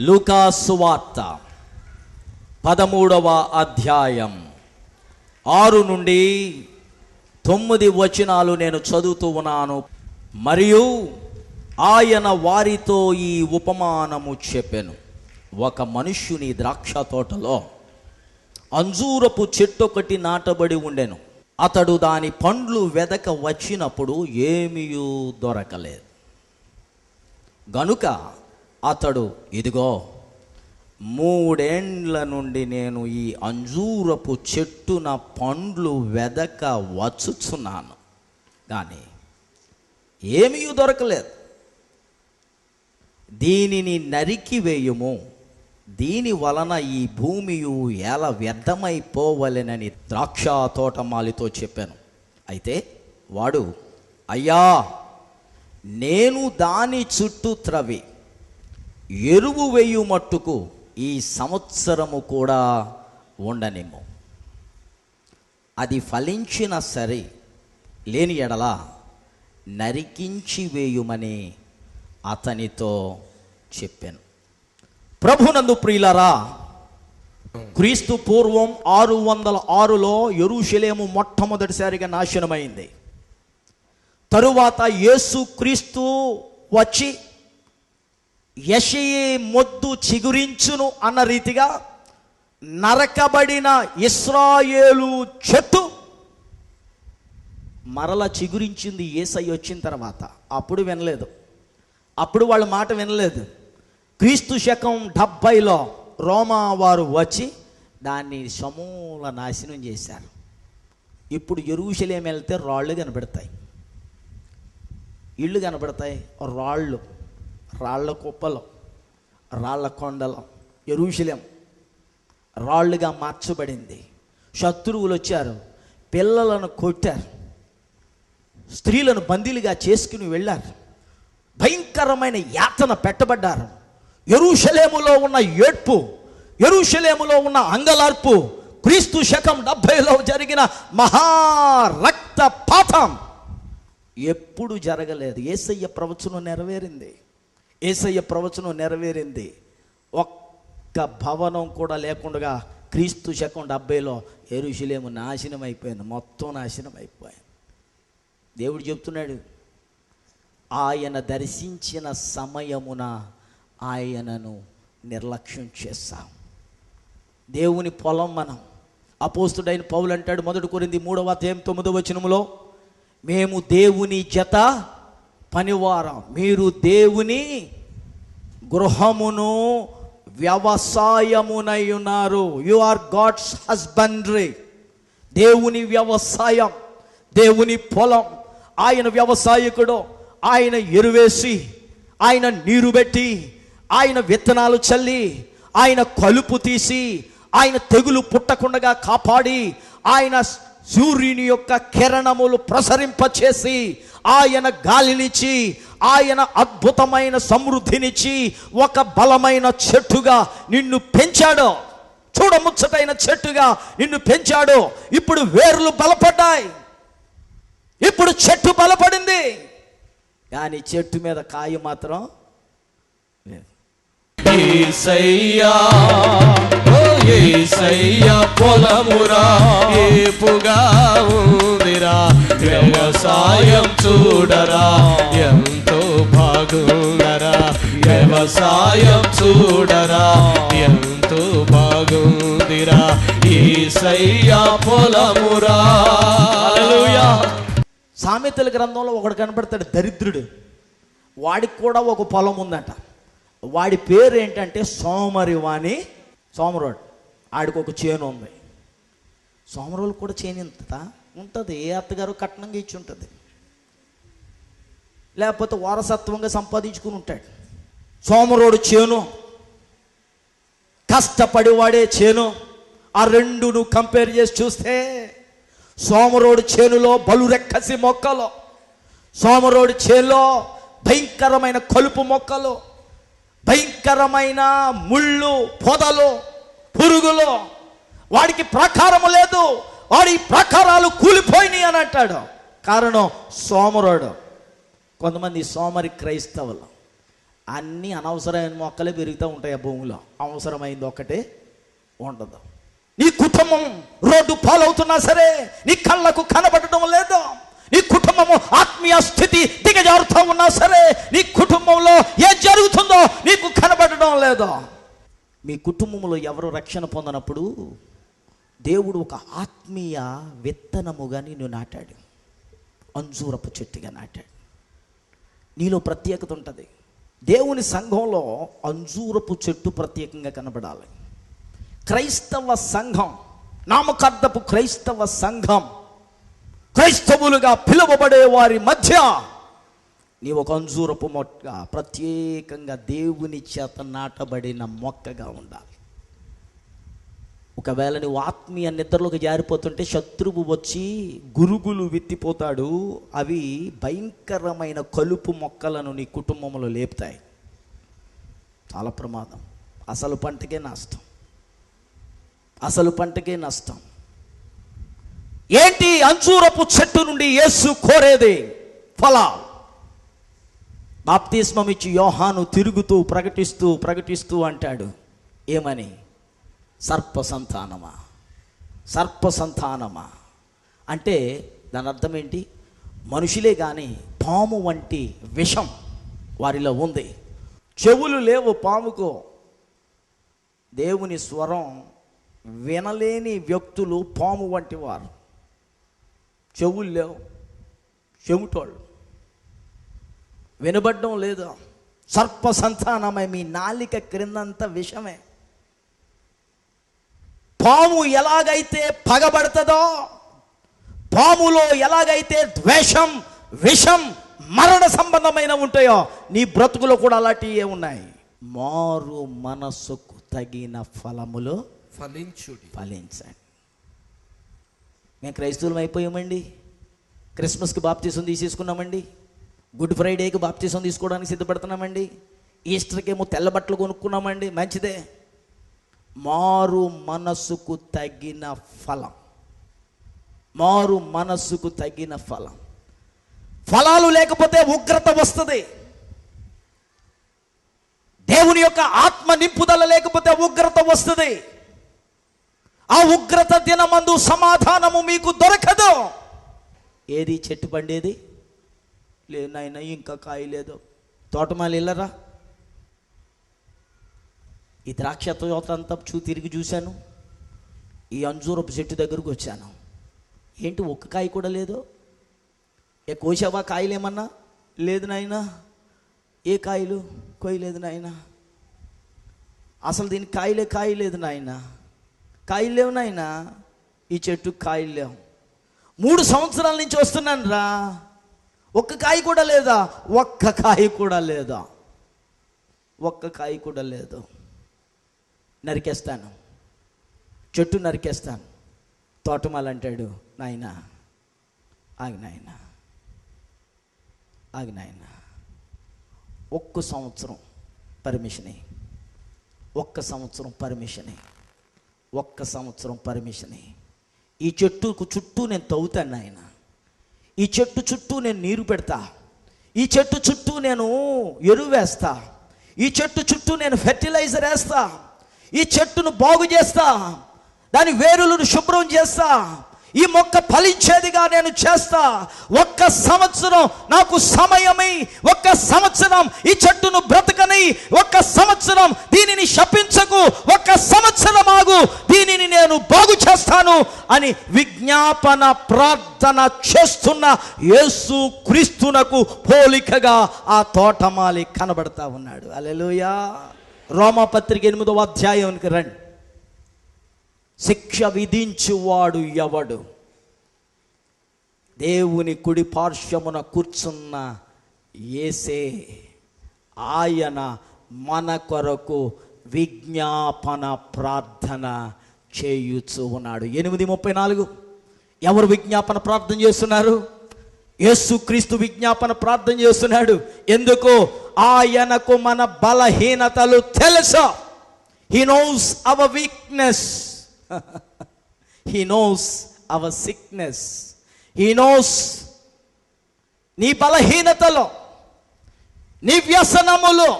లూకా సువార్త 13వ అధ్యాయం 6 నుండి 9 వచనాలు నేను చదువుతూ ఉన్నాను. మరియు ఆయన వారితో ఈ ఉపమానము చెప్పెను. ఒక మనుష్యుని ద్రాక్ష తోటలో అంజూరపు చెట్టు ఒకటి నాటబడి ఉండెను. అతడు దాని పండ్లు వెదక వచ్చినప్పుడు ఏమీయూ దొరకలేదు. గనుక అతడు, ఇదిగో 3 ఏండ్ల నుండి నేను ఈ అంజూరపు చెట్టున పండ్లు వెదక వచ్చుచున్నాను, కానీ ఏమీ దొరకలేదు. దీనిని నరికివేయుము, దీని వలన ఈ భూమియు ఎలా వ్యర్థమైపోవలెనని ద్రాక్ష తోటమాలితో చెప్పాను. అయితే వాడు, అయ్యా, నేను దాని చుట్టూ త్రవి ఎరువు వేయు మట్టుకు ఈ సంవత్సరము కూడా ఉండనిమ్ము. అది ఫలించిన సరే, లేని ఎడల నరికించి వేయుమని అతనితో చెప్పాను. ప్రభునందు ప్రియులారా, క్రీస్తు పూర్వం 606లో యెరూషలేము మొట్టమొదటిసారిగా నాశనమైంది. తరువాత యేసు క్రీస్తు వచ్చి యెషయే మొద్దు చిగురించును అన్న రీతిగా నరకబడిన ఇశ్రాయేలు చెట్టు మరల చిగురించింది యేసయ్య వచ్చిన తర్వాత. అప్పుడు వినలేదు, అప్పుడు వాళ్ళ మాట వినలేదు. క్రీస్తు శకం 70లో రోమా వారు వచ్చి దాన్ని సమూల నాశనం చేశారు. ఇప్పుడు యెరూషలేము వెళ్తే రాళ్ళు కనబడతాయి, ఇళ్ళు కనబడతాయి, రాళ్ళ కుప్పలు, రాళ్ళ కొండలు. యెరూషలేము రాళ్ళుగా మార్చబడింది. శత్రువులు వచ్చారు, పిల్లలను కొట్టారు, స్త్రీలను బందీలుగా చేసుకుని వెళ్ళారు, భయంకరమైన యాతన పెట్టబడ్డారు. యెరూషలేములో ఉన్న ఏడ్పు, యెరూషలేములో ఉన్న అంగలార్పు, క్రీస్తు శకం 70లో జరిగిన మహారక్తపాతం ఎప్పుడు జరగలేదు. యేసయ్య ప్రవచనం నెరవేరింది, యేసయ్య ప్రవచనం నెరవేరింది. ఒక్క భవనం కూడా లేకుండా క్రీస్తు శకం 70లో యెరూషలేము నాశనం అయిపోయింది, మొత్తం నాశనం అయిపోయింది. దేవుడు చెప్తున్నాడు, ఆయన దర్శించిన సమయమున ఆయనను నిర్లక్ష్యం చేస్తాం. దేవుని పొలం మనం. అపోస్తుడైన పౌలు అంటాడు, 1 కొరింథీ 3:9 మేము దేవుని జత పనివారం, మీరు దేవుని గృహమును వ్యవసాయమునై ఉన్నారు. You are God's husbandry. దేవుని వ్యవసాయం, దేవుని పొలం. ఆయన వ్యవసాయకుడు. ఆయన ఎరువేసి, ఆయన నీరు పెట్టి, ఆయన విత్తనాలు చల్లి, ఆయన కలుపు తీసి, ఆయన తెగులు పుట్టకుండా కాపాడి, ఆయన సూర్యుని యొక్క కిరణములు ప్రసరింపచేసి, ఆయన గాలినిచ్చి, ఆయన అద్భుతమైన సమృద్ధినిచ్చి ఒక బలమైన చెట్టుగా నిన్ను పెంచాడు. చూడముచ్చటైన చెట్టుగా నిన్ను పెంచాడు. ఇప్పుడు వేర్లు బలపడ్డాయి, ఇప్పుడు చెట్టు బలపడింది, కానీ చెట్టు మీద కాయ మాత్రం లేదు. యేసయ్యా ఓ యేసయ్యా పొలమురా ఏపుగా ఉందిరా, వ్యవసాయం చూడరా ఎంతో బాగుందరా, వ్యవసాయం చూడరా ఎంతో బాగుందిరా యేసయ్య పొలమురా. హల్లెలూయా. సామెతల గ్రంథంలో ఒకడు కనబడతాడు, దరిద్రుడు. వాడికి కూడా ఒక పొలం ఉందంట. వాడి పేరు ఏంటంటే సోమరివాణి. సోమరోడు. ఆడికి ఒక చేను ఉంది. సోమరోలు కూడా చేను ఎంత ఉంటుంది, ఏ అత్తగారు కట్నంగా ఇచ్చి ఉంటుంది, లేకపోతే వారసత్వంగా సంపాదించుకుని ఉంటాడు. సోమరోడు చేను, కష్టపడి వాడే చేను. ఆ రెండును కంపేర్ చేసి చూస్తే సోమరోడు చేనులో బలురెక్కసి మొక్కలు, సోమరోడు చేనులో భయంకరమైన కలుపు మొక్కలు, భయంకరమైన ముళ్ళు, పొదలు, పురుగులు. వాడికి ప్రాకారము లేదు, వాడి ప్రాకారాలు కూలిపోయినాయి అని అంటాడు. కారణం సోమరోడు. కొంతమంది సోమరి క్రైస్తవులు అన్నీ అనవసరమైన మొక్కలే పెరుగుతూ ఉంటాయి ఆ భూమిలో, అవసరమైంది ఒక్కటే ఉండదు. నీ కుటుంబం రోడ్డు పాలవుతున్నా సరే నీ కళ్ళకు కనబడటం లేదు. నీ కుటుంబము ఆత్మీయ స్థితి దిగజారుతూ ఉన్నా సరే నీ కుటుంబంలో ఏం జరుగుతుందో నీకు కనబడటం లేదు. మీ కుటుంబంలో ఎవరు రక్షణ పొందనప్పుడు దేవుడు ఒక ఆత్మీయ విత్తనముగా నిన్ను నాటాడు, అంజూరపు చెట్టుగా నాటాడు. నీలో ప్రత్యేకత ఉంటుంది. దేవుని సంఘంలో అంజూరపు చెట్టు ప్రత్యేకంగా కనబడాలి. క్రైస్తవ సంఘం, నామకార్థపు క్రైస్తవ సంఘం, క్రైస్తవులుగా పిలువబడే వారి మధ్య నీ ఒక అంజూరపు మొక్క, ప్రత్యేకంగా దేవుని చేత నాటబడిన మొక్కగా ఉండాలి. ఒకవేళ నువ్వు ఆత్మీయ నిద్రలోకి జారిపోతుంటే శత్రువు వచ్చి గురుగులు విత్తిపోతాడు. అవి భయంకరమైన కలుపు మొక్కలను నీ కుటుంబంలో లేపుతాయి. చాలా ప్రమాదం. అసలు పంటకే నష్టం, అసలు పంటకే నష్టం. ఏంటి అంజూరపు చెట్టు నుండి యేసు కోరేది? ఫలాలు. బాప్తిస్మం ఇచ్చి యోహాను తిరుగుతూ ప్రకటిస్తూ అంటాడు, ఏమని? సర్ప సంతానమా, సర్ప సంతానమా అంటే దాని అర్థం ఏంటి? మనుషులే కానీ పాము వంటి విషం వారిలో ఉంది. చెవులు లేవు పాముకు. దేవుని స్వరం వినలేని వ్యక్తులు పాము వంటి వారు. చెవులు లేవు, చెవిటోళ్ళు, వినబడ్డం లేదు. సర్ప సంతానమై మీ నాలిక క్రిందంతా విషమే. పాము ఎలాగైతే పగబడుతుందో, పాములో ఎలాగైతే ద్వేషం, విషం, మరణ సంబంధమైన ఉంటాయో నీ బ్రతుకులో కూడా అలాంటివే ఉన్నాయి. మారు మనసుకు తగిన ఫలములు ఫలించండి. మేము క్రైస్తవులం అయిపోయామండి. క్రిస్మస్కి బాప్తీసం తీసేసుకున్నామండి. గుడ్ ఫ్రైడేకి బాప్తీసం తీసుకోవడానికి సిద్ధపడుతున్నామండి. ఈస్టర్కి ఏమో తెల్ల బట్టలు కొనుక్కున్నామండి. మంచిదే. మారు మనసుకు తగిన ఫలం, మారు మనసుకు తగిన ఫలం. ఫలాలు లేకపోతే ఉగ్రత వస్తుంది. దేవుని యొక్క ఆత్మ నింపుదల లేకపోతే ఉగ్రత వస్తుంది. ఆ ఉగ్రత దినమందు సమాధానము మీకు దొరకదు. ఏది చెట్టు పండేది? లేదు నాయన, ఇంకా కాయలేదు. తోటమాలి వెళ్ళరా? ఈ ద్రాక్ష తోట అంతా తిరిగి చూశాను. ఈ అంజూరపు చెట్టు దగ్గరకు వచ్చాను. ఏంటి ఒక్క కాయ కూడా లేదు? ఏ కోసావా కాయలేమన్నా? లేదు నాయన. ఏ కాయలు కోయలేదు నాయన. అసలు దీనికి కాయలేదు నాయన. కాయలు లేవు నాయన. ఈ చెట్టు కాయలు లేవు. 3 సంవత్సరాల నుంచి వస్తున్నాను రా, ఒక్క కాయ కూడా లేదా? ఒక్క కాయ కూడా లేదా? ఒక్క కాయ కూడా లేదు. నరికేస్తాను, చెట్టు నరికేస్తాను. తోటమాల అంటాడు, నాయన ఆగి నాయన, ఆగి నాయన, ఒక్క సంవత్సరం పర్మిషనే, ఒక్క సంవత్సరం పర్మిషనే, ఒక్క సంవత్సరం పర్మిషనే. ఈ చెట్టుకు చుట్టూ నేను తవ్వుతాను నాయన. ఈ చెట్టు చుట్టూ నేను నీరు పెడతా. ఈ చెట్టు చుట్టూ నేను ఎరువు వేస్తా. ఈ చెట్టు చుట్టూ నేను ఫెర్టిలైజర్ వేస్తా. ఈ చెట్టును బాగు చేస్తా. దాని వేరులను శుభ్రం చేస్తా. ఈ మొక్క ఫలించేదిగా నేను చేస్తా. ఒక్క సంవత్సరం నాకు సమయమై, ఒక్క సంవత్సరం ఈ చెట్టును బ్రతకని. వినని, 1 సంవత్సరం దీనిని శపించకు, 1 సంవత్సరం ఆగు, దీనిని నేను బాగు చేస్తాను అని విజ్ఞాపన ప్రార్థన చేస్తున్న యేసు క్రీస్తునకు పోలికగా ఆ తోటమాలి కనబడతా ఉన్నాడు. హల్లెలూయా. రోమాపత్రిక 8వ అధ్యాయానికి రండి. శిక్ష విధించువాడు ఎవడు? దేవుని కుడి పార్శ్వమున కూర్చున్న యేసే. ఆయన మన కొరకు విజ్ఞాపన ప్రార్థన చేయుచు ఉన్నాడు. 8:34. ఎవరు విజ్ఞాపన ప్రార్థన చేస్తున్నారు? యేసుక్రీస్తు విజ్ఞాపన ప్రార్థన చేస్తున్నాడు. ఎందుకు? ఆయనకు మన బలహీనతలు తెలుసు. He knows our weakness. He knows our sickness. He knows నీ బలహీనతలో, నీ వ్యసనములో,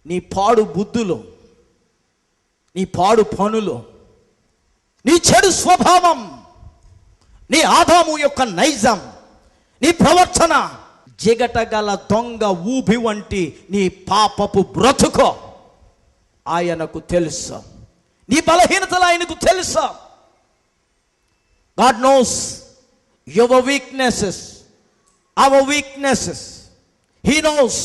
నీ పాడు బుద్ధులు, నీ పాడు పనులు, నీ చెడు స్వభావం, నీ ఆదాము యొక్క నైజం, నీ ప్రవర్తన, జిగటగల దొంగ ఊబి వంటి నీ పాపపు బ్రతుకు ఆయనకు తెలుసు. నీ బలహీనతలు ఆయనకు తెలుసు. God knows your weaknesses, our weaknesses. He knows.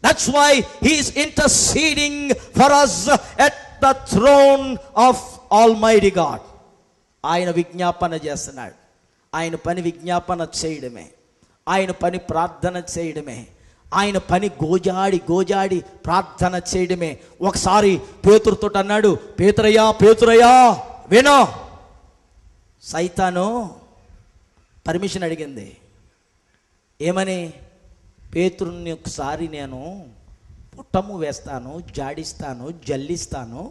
That's why he is interceding for us at the throne of Almighty God. ఆయన విజ్ఞాపన చేస్తున్నాడు. ఆయన పని విజ్ఞాపన చేయడమే. ఆయన పని ప్రార్థన చేయడమే. ఆయన పని గోజాడి ప్రార్థన చేయడమే. ఒకసారి పేతురుతో అన్నాడు, పేతురయ్యా వినో. సైతాను పర్మిషన్ అడిగింది. ఏమని? పేతురుని ఒకసారి నేను పుట్టము వేస్తాను, జాడిస్తాను, జల్లిస్తాను,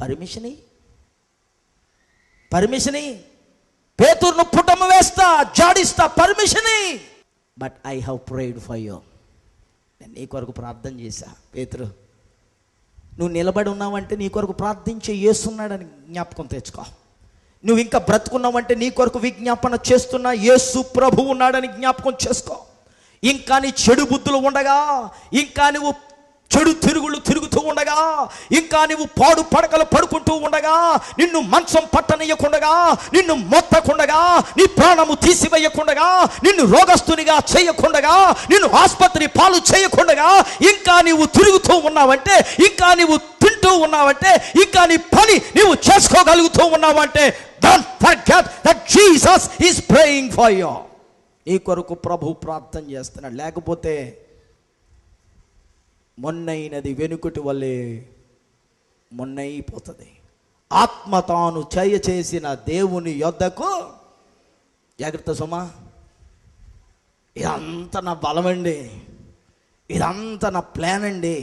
పర్మిషన్. పేతురును పుట్టము వేస్తా, జాడిస్తా, permission. But I have prayed for you. నేను నీ కొరకు ప్రార్థన చేశా. పేతురు, నువ్వు నిలబడి ఉన్నావంటే నీ కొరకు ప్రార్థించే యేసున్నాడని జ్ఞాపకం తెచ్చుకో. నువ్వు ఇంకా బ్రతుకున్నావంటే నీ కొరకు విజ్ఞాపన చేస్తున్న యేసు ప్రభు ఉన్నాడని జ్ఞాపకం చేసుకో. ఇంకా నీ చెడు బుద్ధులు ఉండగా, ఇంకా నువ్వు చెడు తిరుగుళ్ళు తిరుగుతూ ఉండగా, ఇంకా నువ్వు పాడు పడకలు పడుకుంటూ ఉండగా, నిన్ను మంచం పట్టనీయకుండగా, నిన్ను మొత్తకుండగా, నీ ప్రాణము తీసివేయకుండగా, నిన్ను రోగస్తునిగా చేయకుండగా, నిన్ను ఆసుపత్రి పాలు చేయకుండగా, ఇంకా నీవు తిరుగుతూ ఉన్నావంటే, ఇంకా నీవు తింటూ ఉన్నావంటే, ఇంకా నీ పని నీవు చేసుకోగలుగుతూ ఉన్నావంటే, don't forget that Jesus is praying for you. ఈ కొరకు ప్రభు ప్రార్థన చేస్తున్నాడు. లేకపోతే మొన్నైనది వెనుకటి వల్లే మొన్నైపోతుంది. ఆత్మ తాను చేసిన దేవుని యొద్దకు జాగ్రత్త సుమా. ఇదంతా నా బలమండి, ఇదంతా నా ప్లాన్ అండి,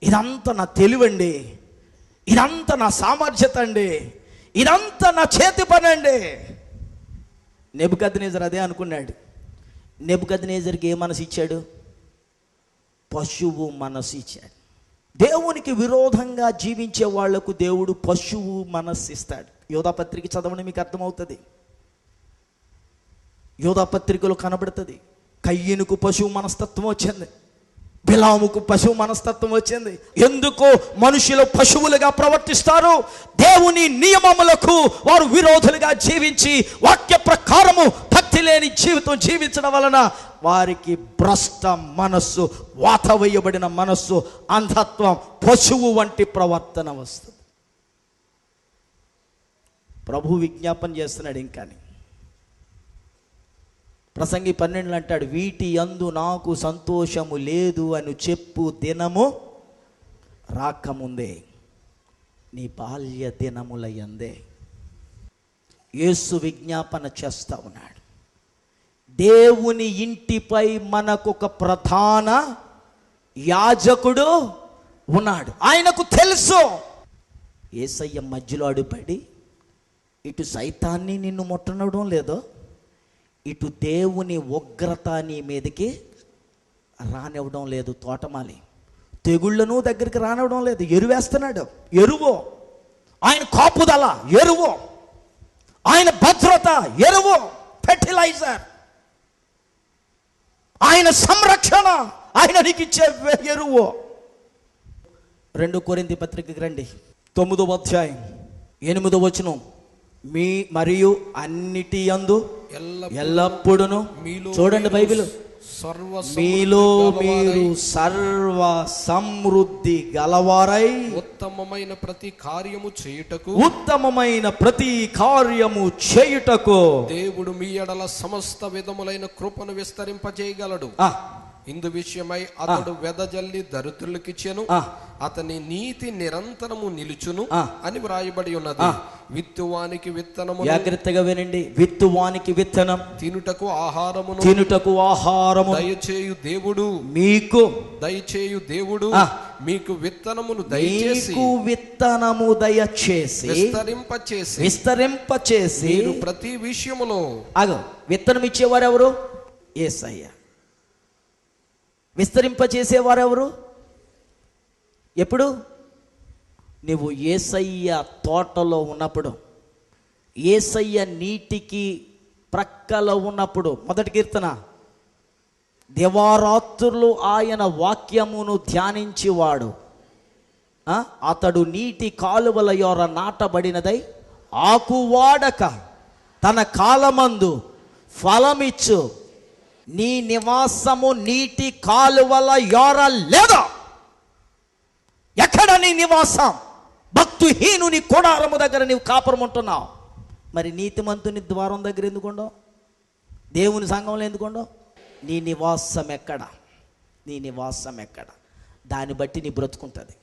ఇదంతా నా తెలివండి, ఇదంతా నా సామర్థ్యత అండి, ఇదంతా నా చేతి పని అండి. నెబుకద్నెజరు అదే అనుకున్నాడు. నెబుకద్నెజరుకి ఏ మనసు ఇచ్చాడు? పశువు మనసు ఇచ్చాడు. దేవునికి విరోధంగా జీవించే వాళ్లకు దేవుడు పశువు మనస్సు ఇస్తాడు. యోధాపత్రిక చదవని మీకు అర్థమవుతుంది. యోధాపత్రికలో కనబడుతుంది. కయ్యనుకు పశువు మనస్తత్వం వచ్చింది, బిలాముకు పశువు మనస్తత్వం వచ్చింది. ఎందుకు మనుషులు పశువులుగా ప్రవర్తిస్తారు? దేవుని నియమములకు వారు విరోధులుగా జీవించి వాక్య ప్రకారము భక్తి లేని జీవితం జీవించడం వలన వారికి భ్రష్ట మనస్సు, వాత వేయబడిన మనస్సు, అంధత్వం, పశువు వంటి ప్రవర్తన వస్తుంది. ప్రభు విజ్ఞాపన చేస్తున్నాడు. ఇంకాని ప్రసంగి 12 అంటాడు, వీటి యందు నాకు సంతోషము లేదు అని చెప్పు దినము రాకముందే నీ బాల్య దినముల యందే. యేసు విజ్ఞాపన చేస్తా ఉన్నాడు. దేవుని ఇంటిపై మనకొక ప్రధాన యాజకుడు ఉన్నాడు. ఆయనకు తెలుసు. యేసయ్య మధ్యలో అడుపడి ఇటు సైతాన్ని నిన్ను ముట్టనడం లేదో, ఇటు దేవుని ఉగ్రత నీ మీదకి రానివ్వడం లేదు. తోటమాలి తెగుళ్ళను దగ్గరికి రానివ్వడం లేదు. ఎరువేస్తున్నాడు. ఎరువు ఆయన కాపుదల, ఎరువు ఆయన భద్రత, ఎరువు ఫెర్టిలైజర్, ఆయన సంరక్షణ, ఆయన నీకు ఇచ్చే ఎరువు. 2 కొరింథీ పత్రికకి రండి, 9వ అధ్యాయం 8వ వచనం. మరియు అన్నిటి యందు ఎల్లప్పుడును, చూడండి బైబిల్, మీలో మీరు సర్వ సమృద్ధి గలవారై ఉత్తమమైన ప్రతి కార్యము చేయుటకు దేవుడు మీ ఎడల సమస్త విధములైన కృపను విస్తరింపజేయగలడు. ఇందు విషయమై అతడు వెదజల్లి దరిద్రులకిచ్చెను, అతని నీతి నిరంతరము నిలుచును అని వ్రాయబడి ఉన్నది. విత్తువానికి విత్తనము, జాగ్రత్తగా వినండి, విత్తువానికి విత్తనం, తినుటకు ఆహారము దయచేయు దేవుడు మీకు విత్తనమును దయచేసి విస్తరింపచేసి మీరు ప్రతి విషయములో. విత్తనం ఇచ్చేవారు ఎవరు? యేసయ్య. విస్తరింపచేసేవారెవరు? ఎప్పుడు? నువ్వు యేసయ్య తోటలో ఉన్నప్పుడు, యేసయ్య నీటికి ప్రక్కలో ఉన్నప్పుడు. మొదటి కీర్తన, దివారాత్రులు ఆయన వాక్యమును ధ్యానించేవాడు అతడు నీటి కాలువల యొర నాటబడినదై ఆకువాడక తన కాలమందు ఫలమిచ్చు, నీ నివాసము నీటి కాలువల యొర లేదా? ఎక్కడ నీ నివాసం? భక్తిహీనుని కొడారము దగ్గర నీవు కాపురం ఉంటున్నావు. మరి నీతిమంతుని ద్వారం దగ్గర ఎందుకుండవు? దేవుని సంఘంలో ఎందుకుండవు? నీ నివాసం ఎక్కడ? నీ నివాసం ఎక్కడ? దాన్ని బట్టి నీ బ్రతుకుంటుంది,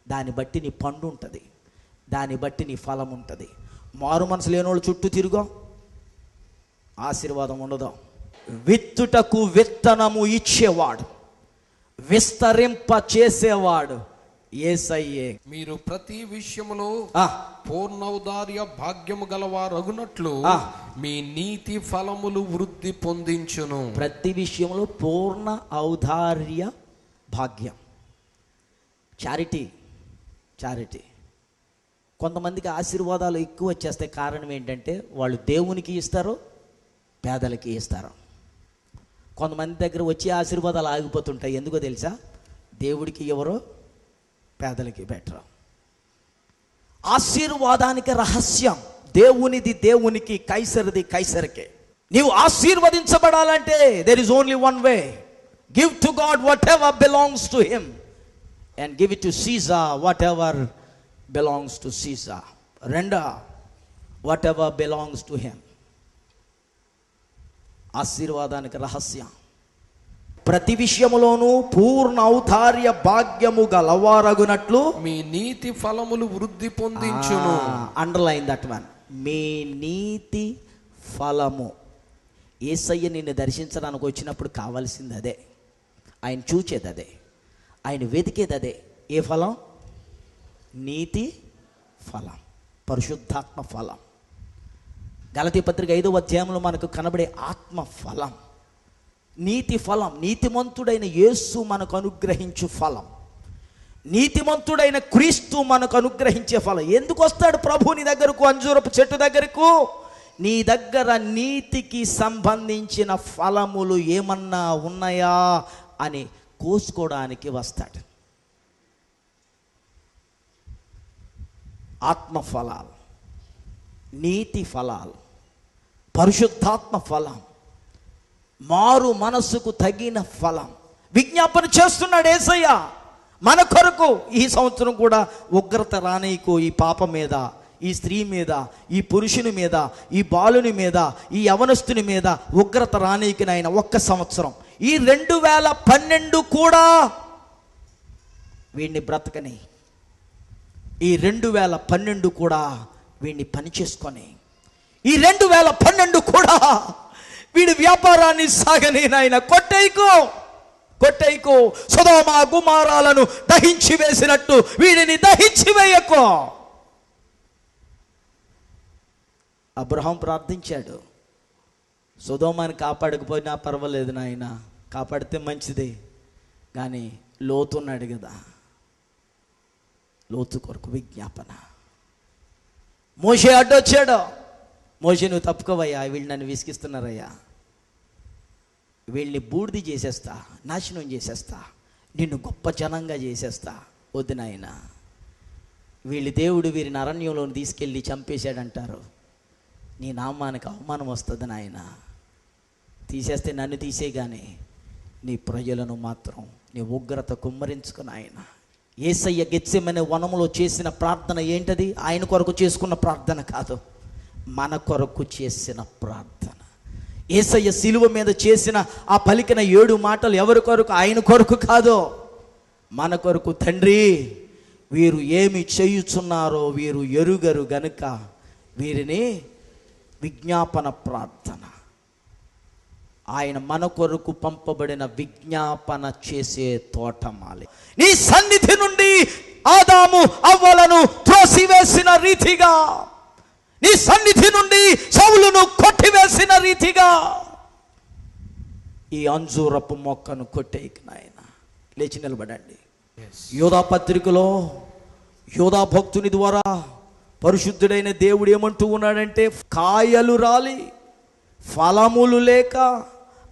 దాన్ని బట్టి నీ పండు ఉంటుంది, దాన్ని బట్టి నీ ఫలం ఉంటుంది. మారు మనసు లేనోళ్ళు చుట్టూ తిరుగో, ఆశీర్వాదం ఉండదు. విత్తుటకు విత్తనము ఇచ్చేవాడు, విస్తరింప చేసేవాడు యేసయ్యే. మీరు ప్రతి విషయములో పూర్ణౌదార్య భాగ్యము గలవారగునట్లు మీ నీతి ఫలములు వృద్ధి పొందించును. ప్రతి విషయంలో పూర్ణ ఔదార్య భాగ్యం. చారిటీ. కొంతమందికి ఆశీర్వాదాలు ఎక్కువ వచ్చేస్తాయి. కారణం ఏంటంటే వాళ్ళు దేవునికి ఇస్తారు, పేదలకి ఇస్తారు. కొంతమంది దగ్గర వచ్చే ఆశీర్వాదాలు ఆగిపోతుంటాయి. ఎందుకో తెలుసా? దేవుడికి ఎవరో పేదలకి బెటర్. ఆశీర్వాదానికి రహస్యం దేవునిది దేవునికి, కైసరిది కైసరికే. నీవు ఆశీర్వదించబడాలంటే there is only one way. Give to God whatever belongs to him and give it to Caesar whatever belongs to Caesar. Render whatever belongs to him. ఆశీర్వాదానికి రహస్యం ప్రతి విషయములోనూ పూర్ణ ఔదార్య భాగ్యము గలవారగునట్లు మీ నీతి ఫలములు వృద్ధి పొందించును. Underline that one. మీ నీతి ఫలము. యేసయ్య నిన్ను దర్శించడానికి వచ్చినప్పుడు కావాల్సింది అదే, ఆయన చూచేది అదే, ఆయన వెతికేది అదే. ఏ ఫలం? నీతి ఫలం, పరిశుద్ధాత్మ ఫలం. గలతీ పత్రిక 5వ అధ్యాయంలో మనకు కనబడే ఆత్మ ఫలం, నీతి ఫలం. నీతిమంతుడైన యేసు మనకు అనుగ్రహించు ఫలం, నీతిమంతుడైన క్రీస్తు మనకు అనుగ్రహించే ఫలం. ఎందుకు వస్తాడు ప్రభు నీ దగ్గరకు, అంజూరపు చెట్టు దగ్గరకు? నీ దగ్గర నీతికి సంబంధించిన ఫలములు ఏమన్నా ఉన్నాయా అని కోసుకోవడానికి వస్తాడు. ఆత్మ ఫలాలు, నీతి ఫలాలు, పరిశుద్ధాత్మ ఫలం, మారు మనసుకు తగిన ఫలం. విజ్ఞాపన చేస్తున్నాడు యేసయ్య మన కొరకు. ఈ సంవత్సరం కూడా ఉగ్రత రానీకు ఈ పాప మీద, ఈ స్త్రీ మీద, ఈ పురుషుని మీద, ఈ బాలుని మీద, ఈ యవనస్తుని మీద ఉగ్రత రానీకి నాయన ఒక్క సంవత్సరం. ఈ 2012 కూడా వీడిని బ్రతకని, ఈ 2012 కూడా వీడిని పని చేసుకొని, ఈ 2012 కూడా వీడి వ్యాపారాన్ని సాగని నాయన. కొట్టేయకు సొదొమ గుమారాలను దహించి వేసినట్టు వీడిని దహించి వేయకు. అబ్రహాం ప్రార్థించాడు, సొదొమని కాపాడకపోయినా పర్వాలేదు నాయన, కాపాడితే మంచిదే, కానీ లోతు ఉన్నాడు కదా, లోతు కొరకు విజ్ఞాపన. మోషే అడ్డొచ్చాడు, మోషే నువ్వు తప్పుకోవయ్యా, వీళ్ళు నన్ను విసిగిస్తున్నారయ్యా, వీళ్ళని బూడిది చేసేస్తా, నాశనం చేసేస్తా, నిన్ను గొప్ప జనంగా చేసేస్తా. వద్దు నాయన, వీళ్ళు దేవుడు వీరిని అరణ్యంలో తీసుకెళ్ళి చంపేశాడంటారు, నీ నామానికి అవమానం వస్తుంది నాయన. తీసేస్తే నన్ను తీసే కానీ నీ ప్రజలను మాత్రం నీ ఉగ్రత కుమ్మరించుకు నాయన. యేసయ్య గెత్సెమనే వనములో చేసిన ప్రార్థన ఏంటది? ఆయన కొరకు చేసుకున్న ప్రార్థన కాదు, మన కొరకు చేసిన ప్రార్థన. యేసయ్య శిలువ మీద చేసిన ఆ పలికిన 7 మాటలు ఎవరి కొరకు? ఆయన కొరకు కాదు, మన కొరకు. తండ్రి, వీరు ఏమి చేయుచున్నారో వీరు ఎరుగరు గనుక వీరిని విజ్ఞాపన ప్రార్థన. ఆయన మన కొరకు పంపబడిన విజ్ఞాపన చేసే తోటమాలి. నీ సన్నిధి నుండి ఆదాము అవ్వలను త్రోసివేసిన రీతిగా, నీ సన్నిధి నుండి సౌలును కొట్టివేసిన రీతిగా ఈ అంజూరపు మొక్కను కొట్టేయకు నాయన. లేచి నిలబడండి. యోధా పత్రికలో యోధా భక్తుని ద్వారా పరిశుద్ధుడైన దేవుడు ఏమంటూ ఉన్నాడంటే, కాయలు రాలి ఫలములు లేక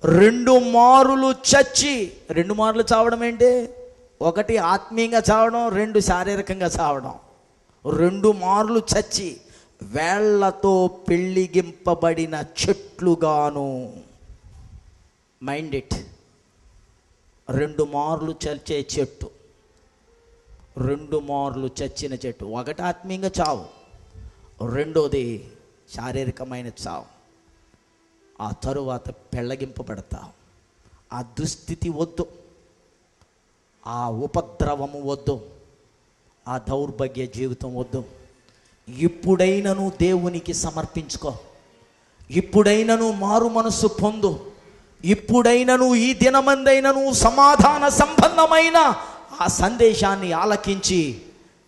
2 మారులు చచ్చి. 2 మార్లు చావడం ఏంటి? 1 ఆత్మీయంగా చావడం, 2 శారీరకంగా చావడం. 2 మార్లు చచ్చి వేళ్లతో పెళ్ళిగింపబడిన చెట్లుగాను. Mind it. 2 మార్లు చచ్చే చెట్టు, 2 మార్లు చచ్చిన చెట్టు. 1 ఆత్మీయంగా చావు, 2వది శారీరకమైన చావు. ఆ తరువాత పెళ్ళగింపబడతావు. ఆ దుస్థితి వద్దు, ఆ ఉపద్రవము వద్దు, ఆ దౌర్భాగ్య జీవితం వద్దు. ఇప్పుడైనను దేవునికి సమర్పించుకో, ఇప్పుడైనను మారు మనస్సు పొందు, ఇప్పుడైనను ఈ దినమందైనను సమాధాన సంబంధమైన ఆ సందేశాన్ని ఆలకించి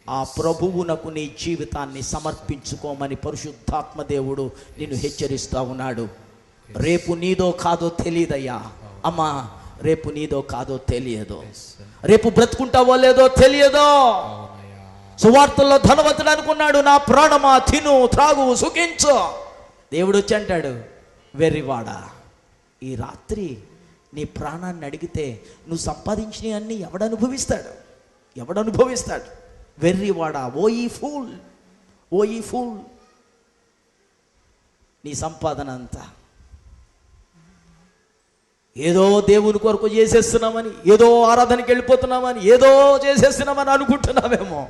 ఆ ప్రభువునకు నీ జీవితాన్ని సమర్పించుకోమని పరిశుద్ధాత్మ దేవుడు నిన్ను హెచ్చరిస్తూ ఉన్నాడు. రేపు నీదో కాదో తెలియదయ్యా అమ్మా, రేపు నీదో కాదో తెలియదు, రేపు బ్రతుకుంటావో లేదో తెలియదో. సువార్తల్లో ధనవంతుడు అనుకున్నాడు, నా ప్రాణమా తిను త్రాగు సుఖించు. దేవుడు వచ్చి అంటాడు, వెర్రివాడా, ఈ రాత్రి నీ ప్రాణాన్ని అడిగితే నువ్వు సంపాదించినవి అన్నీ ఎవడనుభవిస్తాడు? ఎవడనుభవిస్తాడు? వెర్రివాడా, ఓ ఈ ఫూల్, ఓ ఈ ఫూల్. నీ సంపాదన అంతా ఏదో దేవుని కొరకు చేసేస్తున్నామని, ఏదో ఆరాధనకి వెళ్ళిపోతున్నామని, ఏదో చేసేస్తున్నామని అనుకుంటున్నావేమో.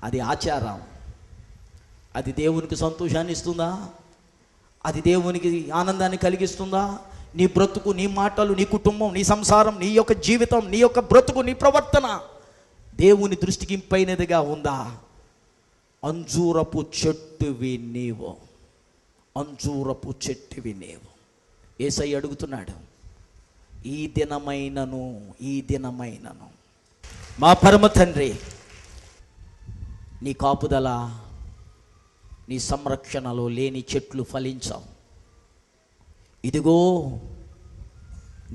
అది ఆచారం. అది దేవునికి సంతోషాన్ని ఇస్తుందా? అది దేవునికి ఆనందాన్ని కలిగిస్తుందా? నీ బ్రతుకు, నీ మాటలు, నీ కుటుంబం, నీ సంసారం, నీ యొక్క జీవితం, నీ యొక్క బ్రతుకు, నీ ప్రవర్తన దేవుని దృష్టికి ఇంపైనదిగా ఉందా? అంజూరపు చెట్టువి నీవు, అంజూరపు చెట్టువి నీవు. యేసయ్య అడుగుతున్నాడు, ఈ దినమైనను, ఈ దినమైనను మా పరమ తండ్రి, నీ కాపుదల, నీ సంరక్షణలో లేని చెట్లు ఫలించావు. ఇదిగో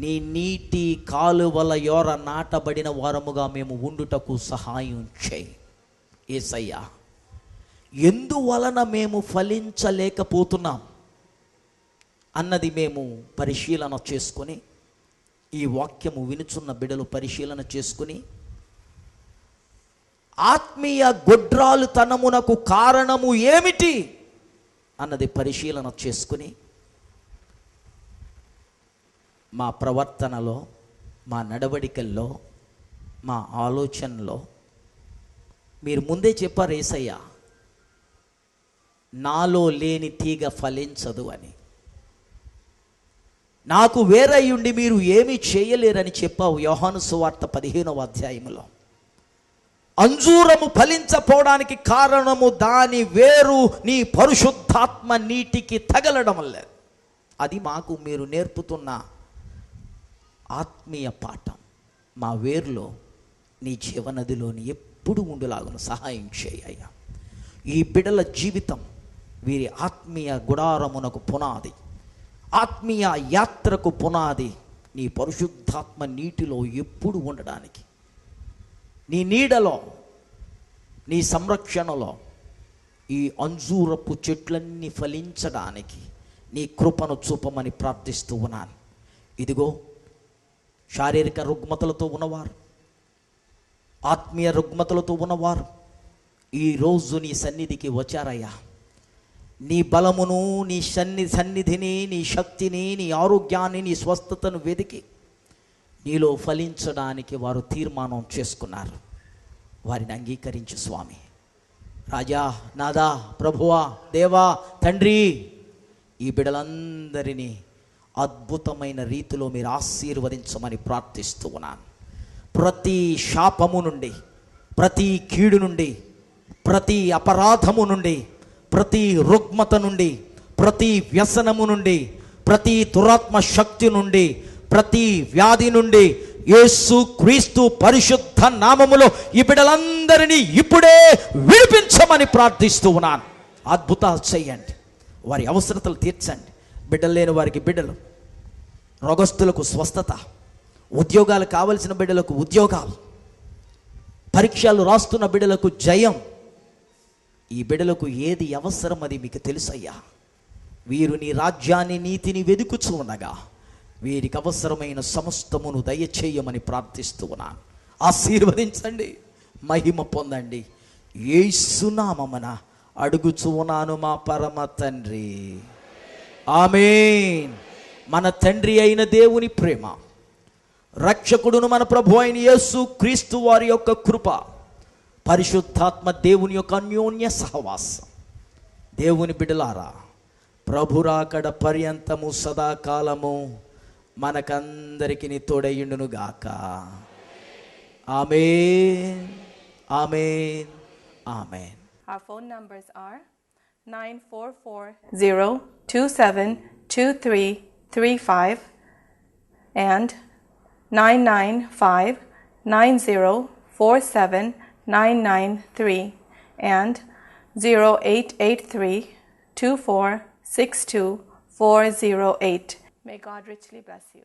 నీ నీటి కాలువల యోర నాటబడిన వారముగా మేము ఉండుటకు సహాయం చేయి యేసయ్యా. ఎందువలన మేము ఫలించలేకపోతున్నాం అన్నది మేము పరిశీలన చేసుకొని, ఈ వాక్యము వినుచున్న బిడ్డలు పరిశీలన చేసుకుని, ఆత్మీయ గొడ్రాలు తనమునకు కారణము ఏమిటి అన్నది పరిశీలన చేసుకుని, మా ప్రవర్తనలో, మా నడవడికల్లో, మా ఆలోచనలో మీరు ముందే చెప్పారు యేసయ్య, నాలో లేని తీగ ఫలించదు అని. నాకు వేరై ఉండి మీరు ఏమీ చేయలేరని చెప్పావు యోహాను సువార్త 15వ అధ్యాయంలో. అంజూరము ఫలించపోవడానికి కారణము దాని వేరు నీ పరిశుద్ధాత్మ నీటికి తగలడం వల్లే. అది మాకు మీరు నేర్పుతున్న ఆత్మీయ పాఠం. మా వేరులో నీ జీవనదిలోని ఎప్పుడు ఉండులాగును సహాయం చేయ్యా. ఈ బిడల జీవితం వీరి ఆత్మీయ గుడారమునకు పునాది, ఆత్మీయ యాత్రకు పునాది నీ పరిశుద్ధాత్మ నీటిలో ఎప్పుడు ఉండడానికి, నీ నీడలో, నీ సంరక్షణలో ఈ అంజూరపు చెట్లన్నీ ఫలించడానికి నీ కృపను చూపమని ప్రార్థిస్తూ ఉన్నాను. ఇదిగో శారీరక రుగ్మతలతో ఉన్నవారు, ఆత్మీయ రుగ్మతలతో ఉన్నవారు ఈరోజు నీ సన్నిధికి వచ్చారయ్యా. నీ బలమును, నీ సన్నిధిని, నీ శక్తిని, నీ ఆరోగ్యాన్ని, నీ స్వస్థతను వెతికి నీలో ఫలించడానికి వారు తీర్మానం చేసుకున్నారు. వారిని అంగీకరించు స్వామి. రాజా, నాదా, ప్రభువా, దేవా, తండ్రి, ఈ బిడ్డలందరినీ అద్భుతమైన రీతిలో మీరు ఆశీర్వదించమని ప్రార్థిస్తూ ఉన్నాను. ప్రతి శాపము నుండి, ప్రతి కీడు నుండి, ప్రతి అపరాధము నుండి, ప్రతి రుగ్మత నుండి, ప్రతి వ్యసనము నుండి, ప్రతి దురాత్మ శక్తి నుండి, ప్రతి వ్యాధి నుండి యేసు క్రీస్తు పరిశుద్ధ నామములో ఈ బిడ్డలందరినీ ఇప్పుడే విడిపించమని ప్రార్థిస్తూ ఉన్నాను. అద్భుతాలు చేయండి, వారి అవసరతలు తీర్చండి. బిడ్డలు లేని వారికి బిడ్డలు, రోగస్తులకు స్వస్థత, ఉద్యోగాలు కావలసిన బిడ్డలకు ఉద్యోగాలు, పరీక్షలు రాస్తున్న బిడ్డలకు జయం. ఈ బిడ్డలకు ఏది అవసరం అది మీకు తెలుసయ్యా. వీరు నీ రాజ్యాన్ని, నీతిని వెదుకుచూ ఉండగా వీరికి అవసరమైన సమస్తమును దయచేయమని ప్రార్థిస్తూ ఉన్నాను. ఆశీర్వదించండి, మహిమ పొందండి. యేసు నామమున అడుగుచూ ఉన్నాను మా పరమ తండ్రి, ఆమేన్. మన తండ్రి అయిన దేవుని ప్రేమ, రక్షకుడును మన ప్రభు అయిన యేసు క్రీస్తు వారి యొక్క కృప, పరిశుద్ధాత్మ దేవుని యొక్క అన్యోన్య సహవాసం, దేవుని బిడ్డలారా, ప్రభురాకడ పర్యంతము సదాకాలము మనకందరికి తోడయ్యుండును గాక. ఆమేన్, ఆమేన్, ఆమేన్. Our phone numbers are 944-027-2335 and 995-9047-993 and 0883-2462-408. May God richly bless you.